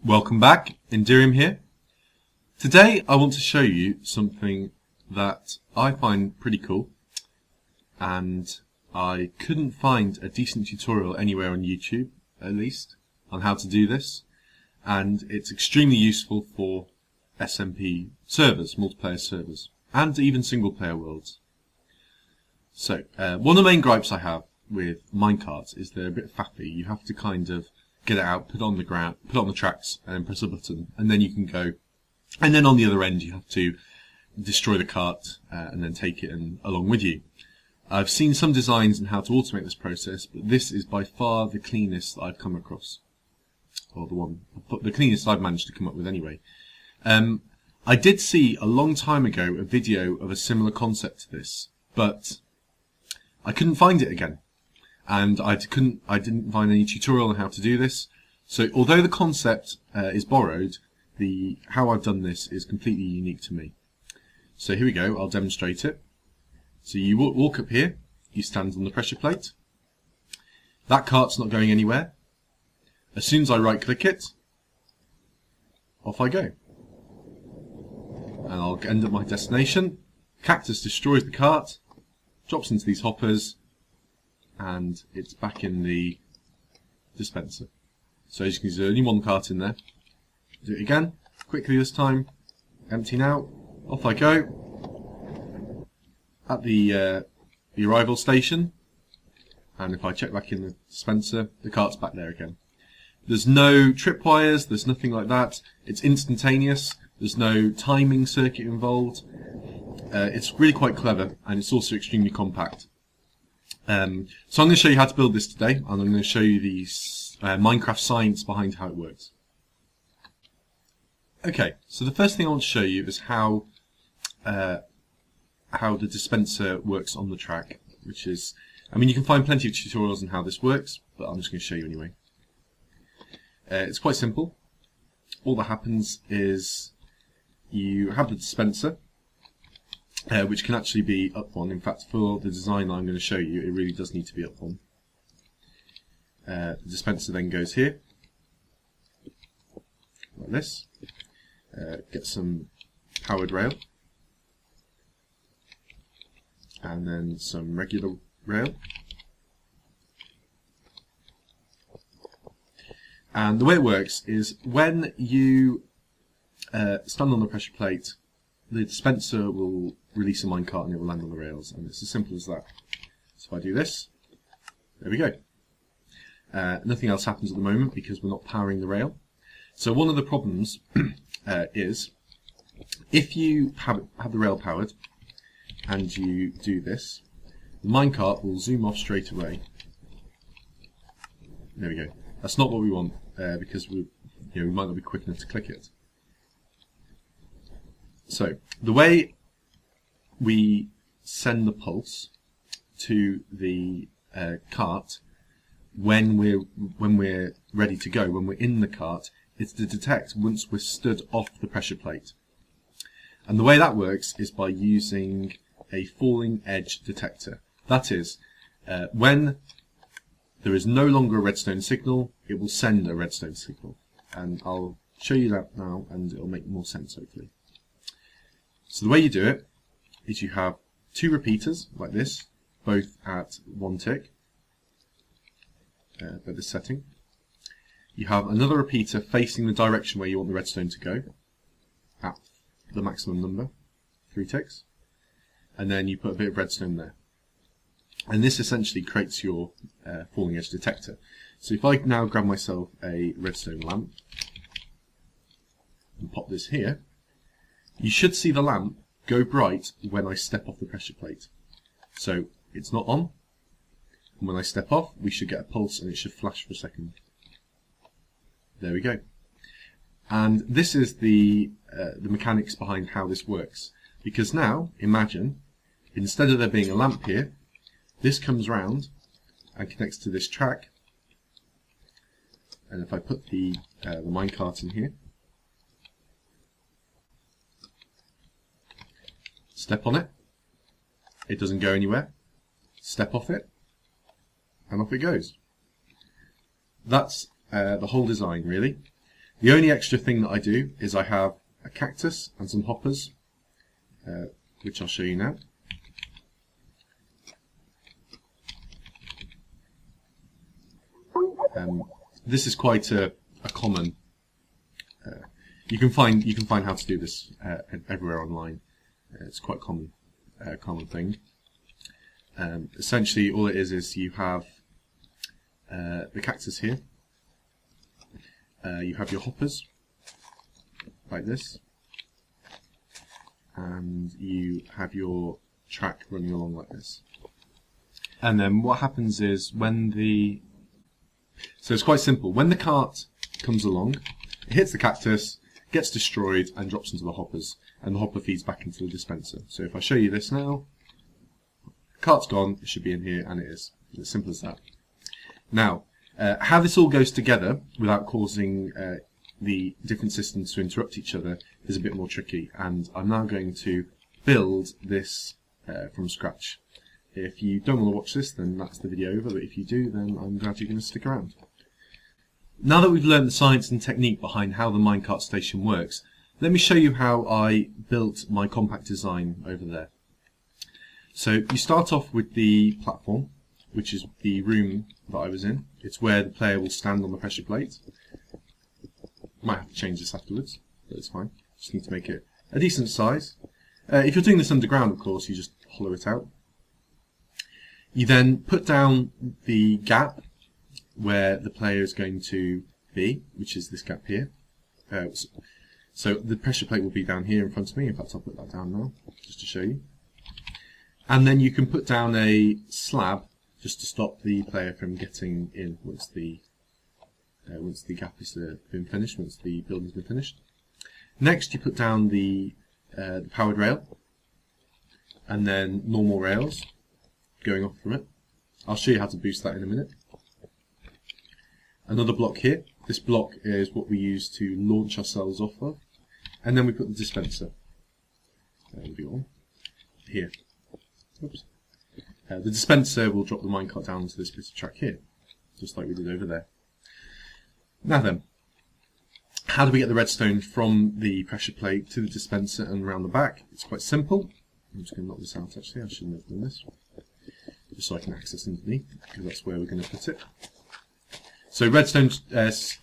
Welcome back, Indirium here. Today I want to show you something that I find pretty cool, and I couldn't find a decent tutorial anywhere on YouTube, at least, on how to do this, and it's extremely useful for SMP servers, multiplayer servers, and even single player worlds. So, one of the main gripes I have with minecarts is they're a bit faffy. You have to kind of get it out, put it on the ground, put it on the tracks, and then press a button, and then you can go. And then on the other end, you have to destroy the cart and then take it along with you. I've seen some designs on how to automate this process, but this is by far the cleanest that I've come across, or the cleanest I've managed to come up with anyway. I did see a long time ago a video of a similar concept to this, but I couldn't find it again. And I didn't find any tutorial on how to do this. So although the concept is borrowed, how I've done this is completely unique to me. So here we go, I'll demonstrate it. So you walk up here, you stand on the pressure plate. That cart's not going anywhere. As soon as I right click it, off I go. And I'll end at my destination. Cactus destroys the cart, drops into these hoppers, and it's back in the dispenser. So as you can see, there's only one cart in there. Do it again, quickly this time, empty now, off I go. At the arrival station, and if I check back in the dispenser, the cart's back there again. There's no tripwires, there's nothing like that. It's instantaneous, there's no timing circuit involved. It's really quite clever, and it's also extremely compact. So I'm going to show you how to build this today, and I'm going to show you the Minecraft science behind how it works. Okay, so the first thing I want to show you is how the dispenser works on the track, which is, I mean, you can find plenty of tutorials on how this works, but I'm just going to show you anyway. It's quite simple. All that happens is you have the dispenser, which can actually be up one. In fact, for the design I'm going to show you, it really does need to be up one. The dispenser then goes here, like this. Get some powered rail, and then some regular rail. And the way it works is when you stand on the pressure plate, the dispenser will release a minecart and it will land on the rails, and it's as simple as that. So if I do this, there we go. Nothing else happens at the moment because we're not powering the rail. So one of the problems is if you have the rail powered and you do this, the minecart will zoom off straight away. There we go. That's not what we want because we might not be quick enough to click it. So the way we send the pulse to the cart when we're ready to go, when we're in the cart, is to detect once we're stood off the pressure plate. And the way that works is by using a falling edge detector. That is, when there is no longer a redstone signal, it will send a redstone signal. And I'll show you that now, and it'll make more sense hopefully. So the way you do it is you have two repeaters like this, both at 1 tick, at this setting. You have another repeater facing the direction where you want the redstone to go, at the maximum number, 3 ticks, and then you put a bit of redstone there. And this essentially creates your falling edge detector. So if I now grab myself a redstone lamp and pop this here, you should see the lamp go bright when I step off the pressure plate. So it's not on, and when I step off, we should get a pulse and it should flash for a second. There we go. And this is the mechanics behind how this works. Because now, imagine, instead of there being a lamp here, this comes round and connects to this track. And if I put the minecart in here, step on it, it doesn't go anywhere, step off it, and off it goes. That's the whole design, really. The only extra thing that I do is I have a cactus and some hoppers, which I'll show you now. This is quite a common. You can find how to do this everywhere online. It's quite common thing. Essentially, all it is you have the cactus here. You have your hoppers like this, and you have your track running along like this. And then what happens is so it's quite simple. When the cart comes along, it hits the cactus, gets destroyed, and drops into the hoppers, and the hopper feeds back into the dispenser. So if I show you this now, the cart's gone, it should be in here, and it is. It's as simple as that. Now, how this all goes together without causing the different systems to interrupt each other is a bit more tricky, and I'm now going to build this from scratch. If you don't want to watch this, then that's the video over, but if you do, then I'm glad you're going to stick around. Now that we've learned the science and technique behind how the minecart station works, let me show you how I built my compact design over there. So you start off with the platform, which is the room that I was in. It's where the player will stand on the pressure plate. Might have to change this afterwards, but it's fine. Just need to make it a decent size. If you're doing this underground, of course, you just hollow it out. You then put down the gap where the player is going to be, which is this gap here. So the pressure plate will be down here in front of me. In fact, I'll put that down now, just to show you. And then you can put down a slab just to stop the player from getting in once the gap has been finished, once the building's been finished. Next, you put down the powered rail, and then normal rails going off from it. I'll show you how to boost that in a minute. Another block here. This block is what we use to launch ourselves off of. And then we put the dispenser. There we go. Here. Oops. The dispenser will drop the minecart down into this bit of track here, just like we did over there. Now then, how do we get the redstone from the pressure plate to the dispenser and around the back? It's quite simple. I'm just going to knock this out actually, I shouldn't have done this. Just so I can access underneath, because that's where we're going to put it. So redstone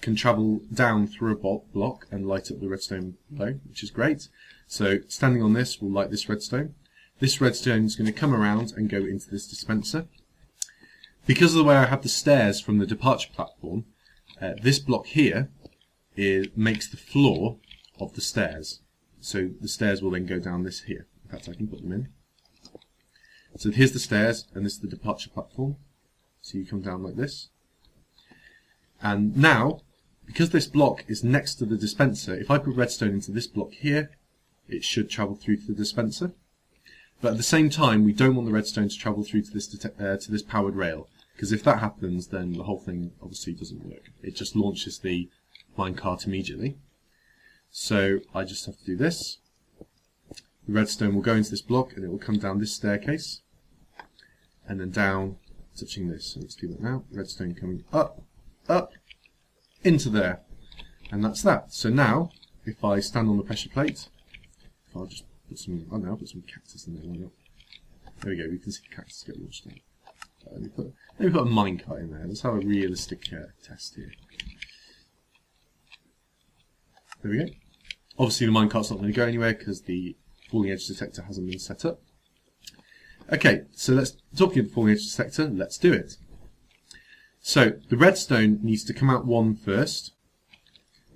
can travel down through a block and light up the redstone below, which is great. So standing on this will light this redstone. This redstone is going to come around and go into this dispenser. Because of the way I have the stairs from the departure platform, this block here makes the floor of the stairs. So the stairs will then go down this here. In fact, I can put them in. So here's the stairs, and this is the departure platform. So you come down like this. And now, because this block is next to the dispenser, if I put redstone into this block here, it should travel through to the dispenser. But at the same time, we don't want the redstone to travel through to this powered rail, because if that happens, then the whole thing obviously doesn't work. It just launches the minecart immediately. So I just have to do this. The redstone will go into this block, and it will come down this staircase, and then down, touching this. So let's do that now. Redstone coming up, into there, and that's that. So now, if I stand on the pressure plate, if I'll just put some, I'll put some cactus in there. Why not? There we go. We can see the cactus get launched out. Let me put a minecart in there. Let's have a realistic test here. There we go. Obviously, the minecart's not going to go anywhere because the falling edge detector hasn't been set up. Okay, so talking of the falling edge detector, let's do it. So the redstone needs to come out one first,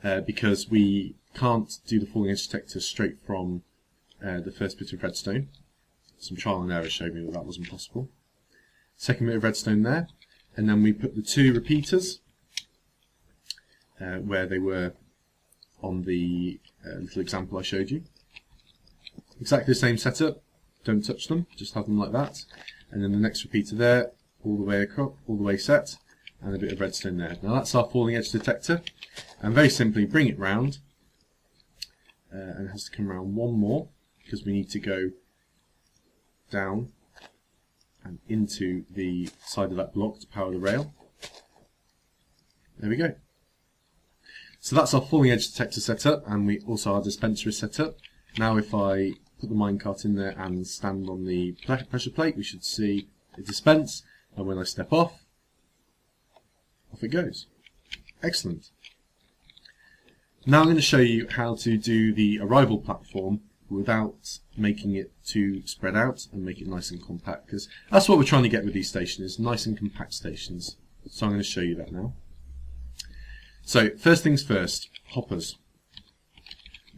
because we can't do the falling edge detector straight from the first bit of redstone. Some trial and error showed me that wasn't possible. Second bit of redstone there, and then we put the two repeaters where they were on the little example I showed you. Exactly the same setup. Don't touch them, just have them like that. And then the next repeater there, all the way across, all the way set, and a bit of redstone there. Now that's our falling edge detector. And very simply bring it round, and it has to come around one more, because we need to go down and into the side of that block to power the rail. There we go. So that's our falling edge detector set up, and we also our dispenser is set up. Now if I put the minecart in there and stand on the pressure plate, we should see it dispense, and when I step off it goes. Excellent. Now I'm going to show you how to do the arrival platform without making it too spread out and make it nice and compact, because that's what we're trying to get with these stations, nice and compact stations. So I'm going to show you that now. So first things first, hoppers.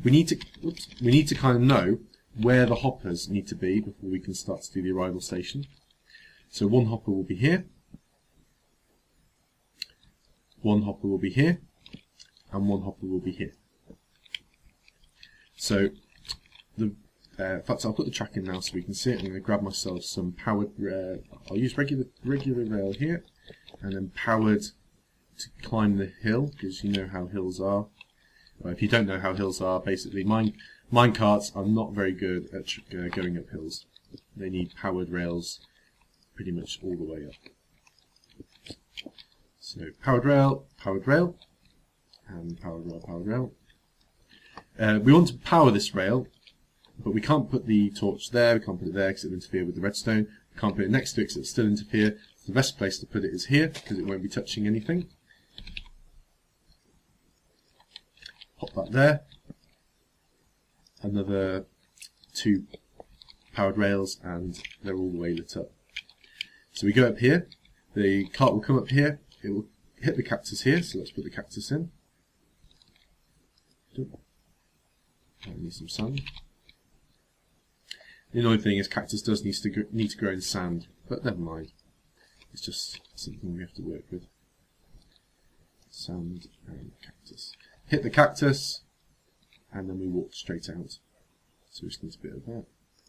We need to kind of know where the hoppers need to be before we can start to do the arrival station. So one hopper will be here, one hopper will be here, and one hopper will be here. So in fact, I'll put the track in now so we can see it. I'm going to grab myself some powered. I'll use regular rail here, and then powered to climb the hill, because you know how hills are. Well, if you don't know how hills are, basically minecarts are not very good at going up hills. They need powered rails pretty much all the way up. So powered rail, and powered rail. We want to power this rail, but we can't put the torch there, we can't put it there because it'll interfere with the redstone. We can't put it next to it because it'll still interfere. So the best place to put it is here, because it won't be touching anything. Pop that there. Another 2 powered rails, and they're all the way lit up. So we go up here, the cart will come up here, it will hit the cactus here, so let's put the cactus in. I need some sand. The annoying thing is cactus does need to grow in sand, but never mind. It's just something we have to work with. Sand and cactus. Hit the cactus, and then we walk straight out. So we just need a bit of that.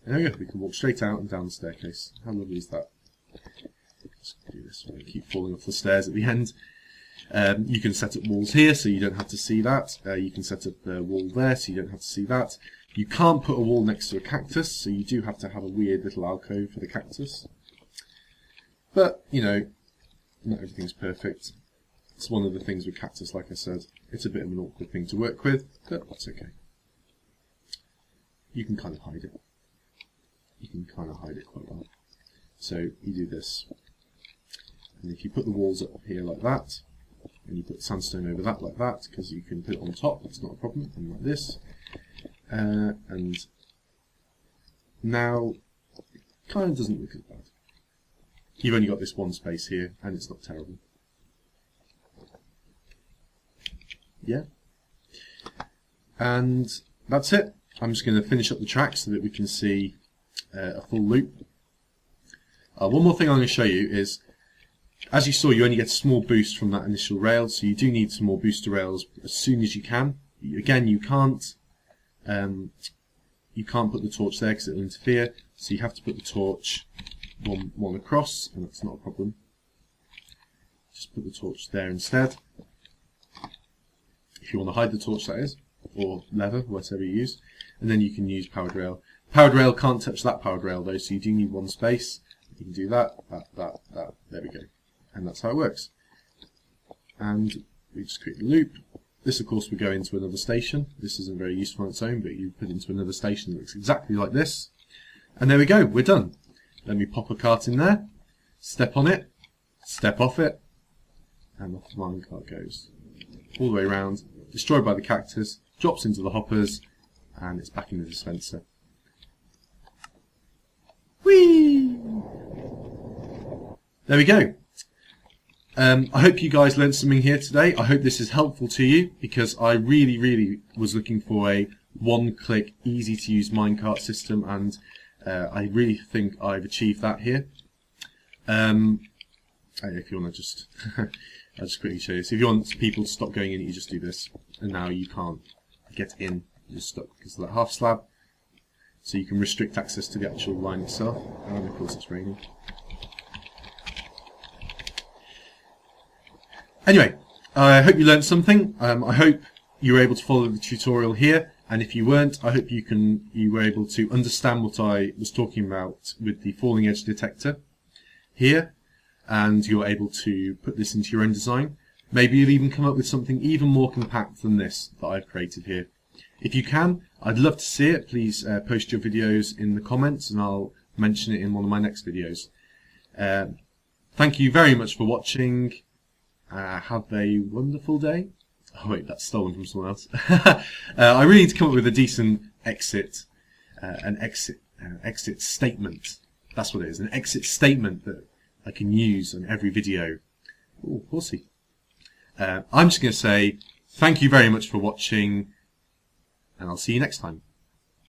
And there we go, we can walk straight out and down the staircase. How lovely is that? Let's do this so I don't keep falling off the stairs at the end. You can set up walls here so you don't have to see that. You can set up the wall there so you don't have to see that. You can't put a wall next to a cactus, so you do have to have a weird little alcove for the cactus. But, you know, not everything's perfect. It's one of the things with cactus, like I said. It's a bit of an awkward thing to work with, but that's okay. You can kind of hide it. You can kind of hide it quite well. So you do this. And if you put the walls up here like that, and you put sandstone over that like that, because you can put it on top, that's not a problem, and like this. And now it kind of doesn't look as bad. You've only got this one space here, and it's not terrible. Yeah. And that's it. I'm just going to finish up the track so that we can see a full loop. One more thing I'm going to show you is, as you saw, you only get a small boost from that initial rail, so you do need some more booster rails as soon as you can. Again, you can't put the torch there because it will interfere, so you have to put the torch one across, and that's not a problem. Just put the torch there instead. If you want to hide the torch, that is, or lever, whatever you use, and then you can use powered rail. Powered rail can't touch that powered rail though, so you do need one space. You can do that. There we go. And that's how it works. And we just create the loop. This, of course, would go into another station. This isn't very useful on its own, but you put it into another station that looks exactly like this. And there we go, we're done. Let me pop a cart in there, step on it, step off it, and off the minecart goes. All the way around, destroyed by the cactus, drops into the hoppers, and it's back in the dispenser. Whee! There we go. I hope you guys learned something here today. I hope this is helpful to you, because I really was looking for a one-click, easy-to-use minecart system, and I really think I've achieved that here. If you want to just, I'll just quickly show you. So if you want people to stop going in, you just do this, and now you can't get in. You're stuck because of that half slab. So you can restrict access to the actual line itself. And of course it's raining. Anyway, I hope you learned something. I hope you were able to follow the tutorial here, and if you weren't, I hope you were able to understand what I was talking about with the falling edge detector here, and you're able to put this into your own design. Maybe you'll even come up with something even more compact than this that I've created here. If you can, I'd love to see it. Please post your videos in the comments and I'll mention it in one of my next videos. Thank you very much for watching. Have a wonderful day. Oh wait, that's stolen from someone else. I really need to come up with a decent exit statement. That's what it is, an exit statement that I can use on every video. Ooh, horsey. I'm just going to say thank you very much for watching, and I'll see you next time.